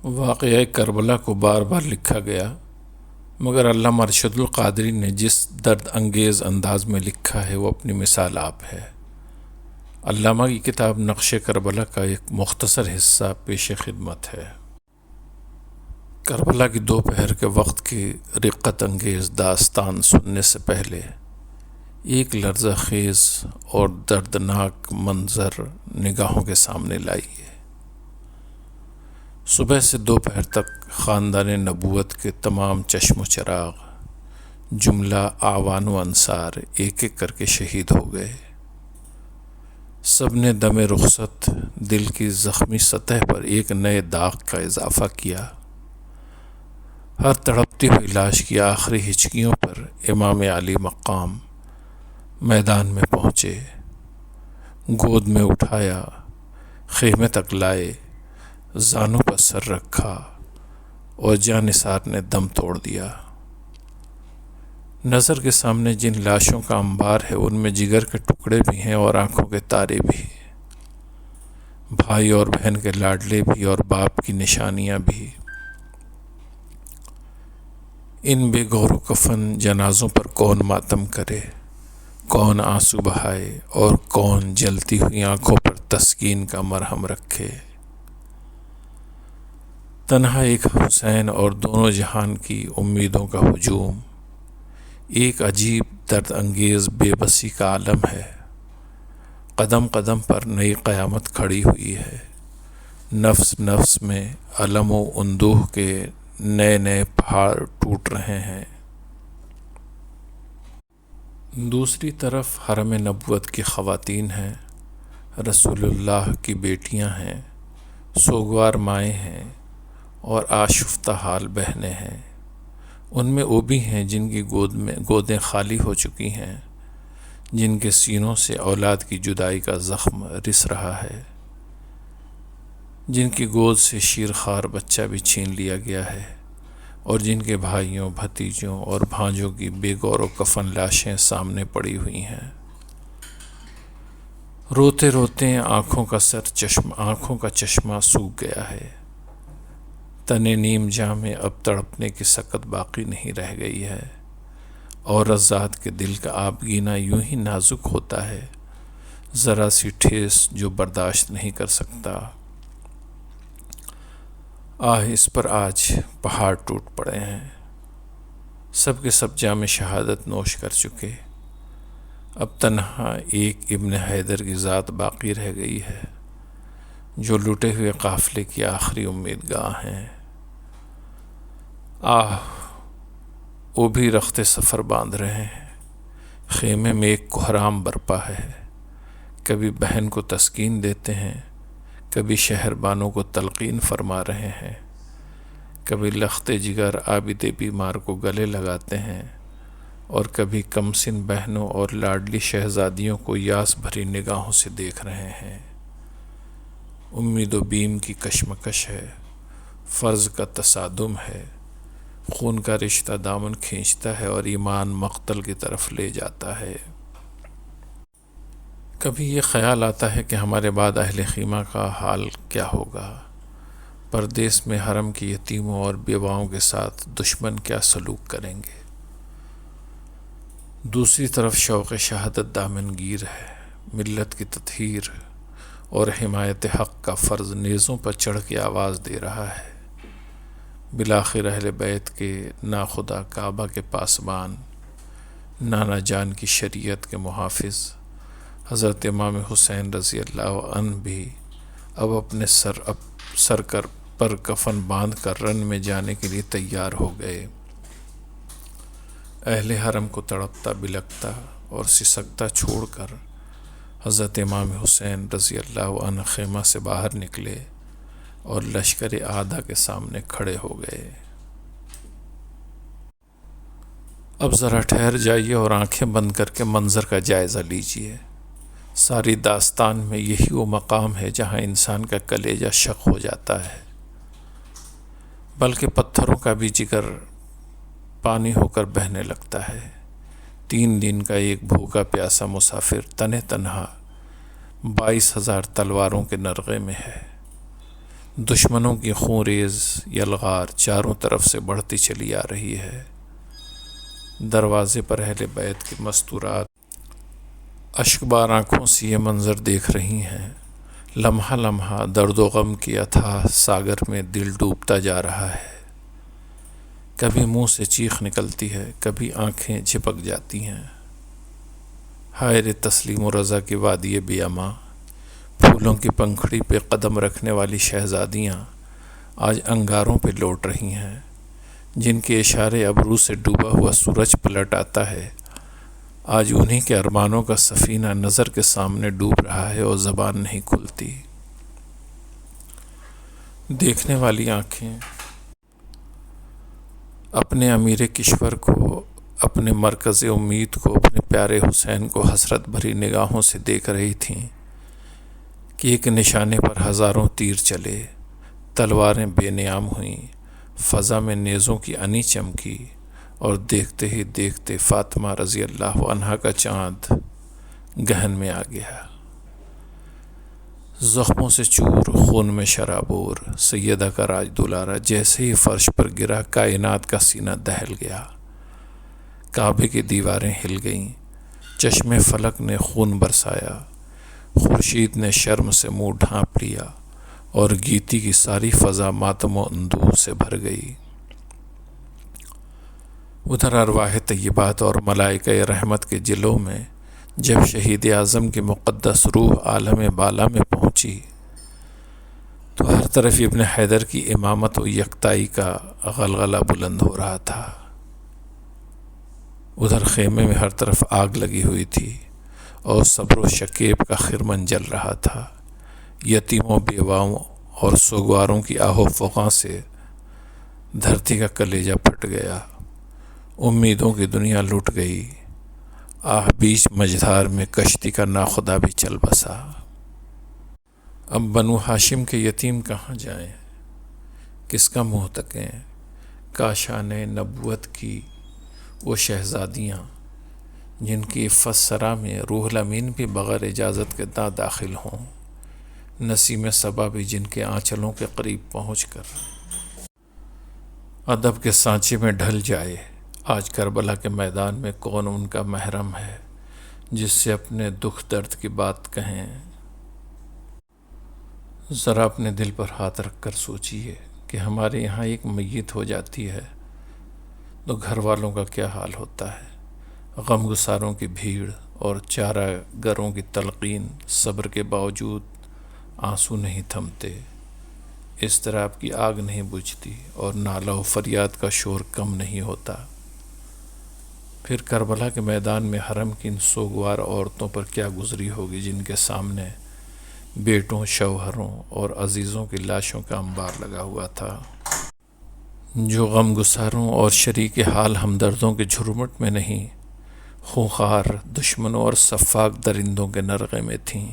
واقعہ کربلا کو بار بار لکھا گیا، مگر علامہ ارشد القادری نے جس درد انگیز انداز میں لکھا ہے وہ اپنی مثال آپ ہے۔ علامہ کی کتاب نقش کربلا کا ایک مختصر حصہ پیش خدمت ہے۔ کربلا کی دوپہر کے وقت کی رقت انگیز داستان سننے سے پہلے ایک لرزہ خیز اور دردناک منظر نگاہوں کے سامنے لائیے۔ صبح سے دوپہر تک خاندان نبوت کے تمام چشم و چراغ، جملہ اعوان و انصار ایک ایک کر کے شہید ہو گئے۔ سب نے دم رخصت دل کی زخمی سطح پر ایک نئے داغ کا اضافہ کیا۔ ہر تڑپتی ہوئی لاش کی آخری ہچکیوں پر امام علی مقام میدان میں پہنچے، گود میں اٹھایا، خیمے تک لائے، زانوں پر سر رکھا اور جانثار نے دم توڑ دیا۔ نظر کے سامنے جن لاشوں کا انبار ہے ان میں جگر کے ٹکڑے بھی ہیں اور آنکھوں کے تارے بھی، بھائی اور بہن کے لاڈلے بھی اور باپ کی نشانیاں بھی۔ ان بے گور و کفن جنازوں پر کون ماتم کرے، کون آنسو بہائے اور کون جلتی ہوئی آنکھوں پر تسکین کا مرہم رکھے۔ تنہا ایک حسین اور دونوں جہان کی امیدوں کا ہجوم ایک عجیب درد انگیز بے بسی کا عالم ہے۔ قدم قدم پر نئی قیامت کھڑی ہوئی ہے، نفس نفس میں الم و اندوہ کے نئے نئے پہاڑ ٹوٹ رہے ہیں۔ دوسری طرف حرم نبوت کی خواتین ہیں، رسول اللہ کی بیٹیاں ہیں، سوگوار مائیں ہیں اور آشفتہ حال بہنیں ہیں۔ ان میں وہ بھی ہیں جن کی گودیں خالی ہو چکی ہیں، جن کے سینوں سے اولاد کی جدائی کا زخم رس رہا ہے، جن کی گود سے شیرخوار بچہ بھی چھین لیا گیا ہے اور جن کے بھائیوں، بھتیجوں اور بھانجوں کی بے گور و کفن لاشیں سامنے پڑی ہوئی ہیں۔ روتے روتے آنکھوں کا چشمہ سوکھ گیا ہے۔ تنے نیم جاں میں اب تڑپنے کی سکت باقی نہیں رہ گئی ہے۔ عورت ذات کے دل کا آبگینہ یوں ہی نازک ہوتا ہے، ذرا سی ٹھیس جو برداشت نہیں کر سکتا۔ اس پر آج پہاڑ ٹوٹ پڑے ہیں۔ سب کے سب جام شہادت نوش کر چکے، اب تنہا ایک ابن حیدر کی ذات باقی رہ گئی ہے جو لٹے ہوئے قافلے کی آخری امیدگاہ ہیں۔ وہ بھی رخت سفر باندھ رہے ہیں۔ خیمے میں ایک کوہرام برپا ہے، کبھی بہن کو تسکین دیتے ہیں، کبھی شہر بانوں کو تلقین فرما رہے ہیں، کبھی لخت جگر عابد بیمار کو گلے لگاتے ہیں اور کبھی کمسن بہنوں اور لاڈلی شہزادیوں کو یاس بھری نگاہوں سے دیکھ رہے ہیں۔ امید و بیم کی کشمکش ہے، فرض کا تصادم ہے، خون کا رشتہ دامن کھینچتا ہے اور ایمان مقتل کی طرف لے جاتا ہے۔ کبھی یہ خیال آتا ہے کہ ہمارے بعد اہل خیمہ کا حال کیا ہوگا، پردیس میں حرم کی یتیموں اور بیواؤں کے ساتھ دشمن کیا سلوک کریں گے۔ دوسری طرف شوق شہادت دامن گیر ہے، ملت کی تطہیر اور حمایت حق کا فرض نیزوں پر چڑھ کے آواز دے رہا ہے۔ بالآخر اہل بیت کے ناخدا کعبہ کے پاسبان، نانا جان کی شریعت کے محافظ حضرت امام حسین رضی اللہ عنہ بھی اب اپنے سر پر کفن باندھ کر رن میں جانے کے لیے تیار ہو گئے۔ اہل حرم کو تڑپتا بلکتا اور سسکتا چھوڑ کر حضرت امام حسین رضی اللہ عنہ خیمہ سے باہر نکلے اور لشکر اعداء کے سامنے کھڑے ہو گئے۔ اب ذرا ٹھہر جائیے اور آنکھیں بند کر کے منظر کا جائزہ لیجیے۔ ساری داستان میں یہی وہ مقام ہے جہاں انسان کا کلیجہ شق ہو جاتا ہے، بلکہ پتھروں کا بھی جگر پانی ہو کر بہنے لگتا ہے۔ 3 دن کا ایک بھوکا پیاسا مسافر تنہا 22,000 تلواروں کے نرغے میں ہے۔ دشمنوں کی خونریز یلغار چاروں طرف سے بڑھتی چلی آ رہی ہے۔ دروازے پر اہل بیت کی مستورات اشکبار آنکھوں سے یہ منظر دیکھ رہی ہیں۔ لمحہ لمحہ درد و غم کی اتھاہ ساگر میں دل ڈوبتا جا رہا ہے۔ کبھی منہ سے چیخ نکلتی ہے، کبھی آنکھیں جھپک جاتی ہیں۔ ہائے رے تسلیم و رضا کی وادی بے اما، پھولوں کی پنکھڑی پہ قدم رکھنے والی شہزادیاں آج انگاروں پہ لوٹ رہی ہیں، جن کے اشارے ابرو سے ڈوبا ہوا سورج پلٹ آتا ہے۔ آج انہی کے ارمانوں کا سفینہ نظر کے سامنے ڈوب رہا ہے اور زبان نہیں کھلتی۔ دیکھنے والی آنکھیں اپنے امیر کشور کو، اپنے مرکز امید کو، اپنے پیارے حسین کو حسرت بھری نگاہوں سے دیکھ رہی تھیں کہ ایک نشانے پر ہزاروں تیر چلے، تلواریں بے نیام ہوئیں، فضا میں نیزوں کی انی چمکی، اور دیکھتے ہی دیکھتے فاطمہ رضی اللہ عنہا کا چاند گہن میں آ گیا۔ زخموں سے چور، خون میں شرابور سیدہ کا راج دلارا جیسے ہی فرش پر گرا، کائنات کا سینہ دہل گیا۔ کعبے کی دیواریں ہل گئیں، چشم فلک نے خون برسایا، خورشید نے شرم سے منہ ڈھانپ لیا، اور گیتی کی ساری فضا ماتم و اندوہ سے بھر گئی۔ ادھر ارواح طیبات اور ملائکہ رحمت کے جلوں میں جب شہید اعظم کی مقدس روح عالم بالا میں پہنچی تو ہر طرف ابن حیدر کی امامت و یکتائی کا غلغلہ بلند ہو رہا تھا۔ ادھر خیمے میں ہر طرف آگ لگی ہوئی تھی اور صبر و شکیب کا خرمن جل رہا تھا۔ یتیموں، بیواؤں اور سوگواروں کی آہ و فغاں سے دھرتی کا کلیجہ پھٹ گیا، امیدوں کی دنیا لٹ گئی۔ آہ بیچ مجھار میں کشتی کا ناخدا بھی چل بسا۔ اب بنو ہاشم کے یتیم کہاں جائیں، کس کا منہ تکیں؟ کاشان نبوت کی وہ شہزادیاں جن کی عفت سرا میں روح الامین بھی بغیر اجازت کے نہ داخل ہوں، نسیم صبا بھی جن کے آنچلوں کے قریب پہنچ کر ادب کے سانچے میں ڈھل جائے۔ آج کربلا کے میدان میں کون ان کا محرم ہے جس سے اپنے دکھ درد کی بات کہیں؟ ذرا اپنے دل پر ہاتھ رکھ کر سوچئے کہ ہمارے یہاں ایک میت ہو جاتی ہے تو گھر والوں کا کیا حال ہوتا ہے۔ غم گساروں کی بھیڑ اور چارہ گروں کی تلقین، صبر کے باوجود آنسو نہیں تھمتے، اضطراب کی آگ نہیں بجھتی، اور نالہ و فریاد کا شور کم نہیں ہوتا۔ پھر کربلا کے میدان میں حرم کی ان سوگوار عورتوں پر کیا گزری ہوگی جن کے سامنے بیٹوں، شوہروں اور عزیزوں کی لاشوں کا انبار لگا ہوا تھا، جو غم گساروں اور شریک حال ہمدردوں کے جھرمٹ میں نہیں، خونخوار دشمنوں اور سفاک درندوں کے نرغے میں تھیں۔